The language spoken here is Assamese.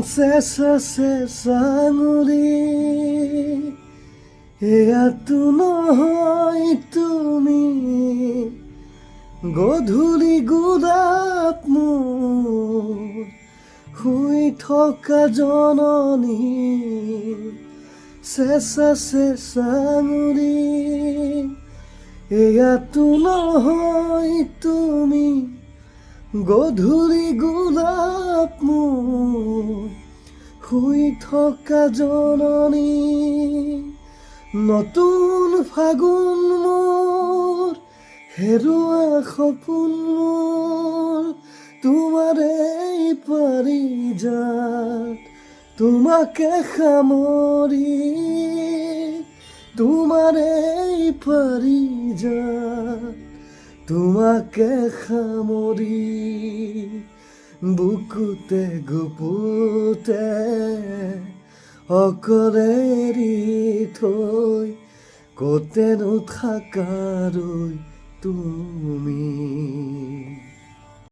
চেঁচা চেঁচা আঙুলি এয়াতো নহয় তুমি গধূলি গোলাপ মোৰ শুই থকা জননী চেঁচা চেঁচা আঙুলি এয়াতো নহয় তুমি গধূলি গোলাপ মোৰ শুই থকা জননী নতুন ফাগুন মোৰ হেৰুৱা সপোন মোৰ তোমাৰেই পাৰিজাত তোমাকে সামৰি তোমাৰেই পাৰিজাত তোমাকে সামৰি বুকুতে গুপুতে অকলে এৰি থৈ কতেনো থাকা ৰৈ তুমি